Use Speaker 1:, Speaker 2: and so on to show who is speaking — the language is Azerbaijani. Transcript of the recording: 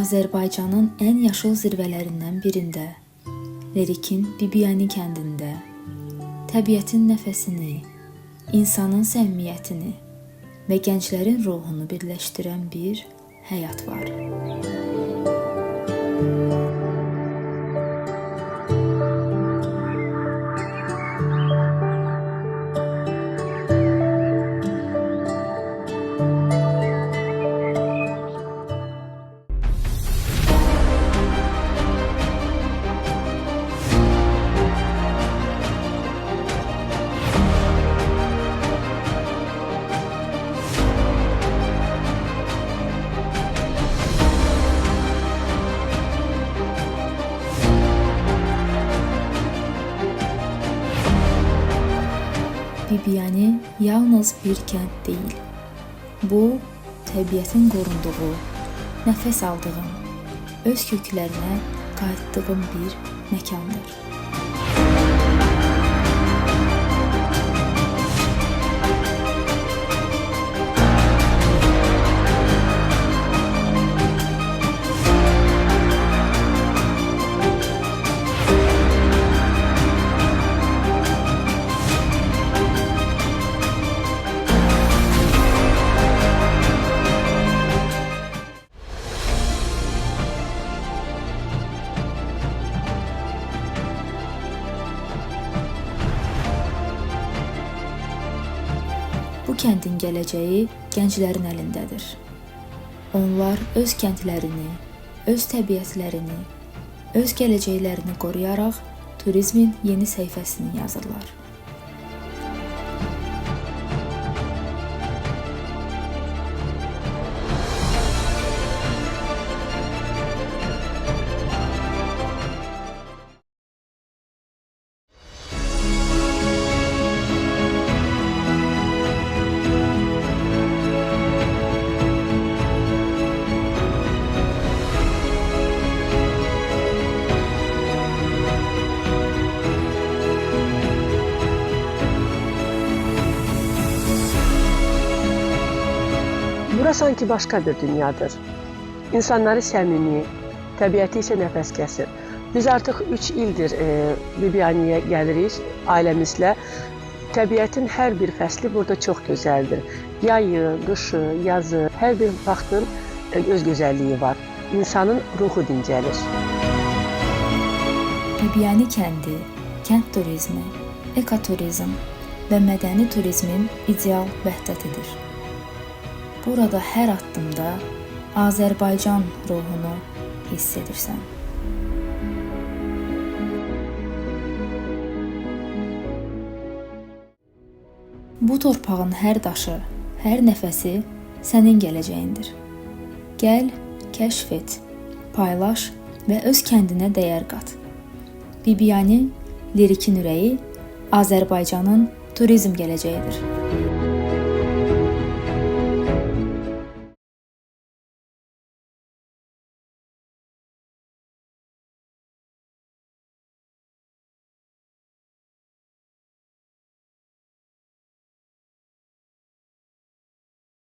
Speaker 1: Azərbaycanın ən yaşıl zirvələrindən birində, Lerikin Bibiyani kəndində, təbiətin nəfəsini, insanın səmimiyyətini və gənclərin ruhunu birləşdirən bir həyat var. Bibiyani yalnız bir kənd deyil. Bu, təbiətin qorunduğu, nəfəs aldığım, öz köklərinə qayıtdığım bir məkandır. Bu kəndin gələcəyi gənclərin əlindədir. Onlar öz kəndlərini, öz təbiətlərini, öz gələcəklərini qoruyaraq turizmin yeni səhifəsini yazırlar.
Speaker 2: Bura sanki başqa bir dünyadır. İnsanları səmimi, təbiəti isə nəfəs kəsir. Biz artıq 3 ildir Bibiyaniyə gəlirik ailəmizlə. Təbiətin hər bir fəsli burada çox gözəldir. Yayı, qışı, yazı, hər bir vaxtın öz gözəlliyi var. İnsanın ruhu dincəlir.
Speaker 1: Bibiyani kəndi, kənd turizmi, ekoturizm və mədəni turizmin ideal vəhdətidir. Burada hər addımda Azərbaycan ruhunu hiss edirsən. Bu torpağın hər daşı, hər nəfəsi sənin gələcəyindir. Gəl, kəşf et, paylaş və öz kəndinə dəyər qat. Bibiyani, Lerikin ürəyi, Azərbaycanın turizm gələcəyidir.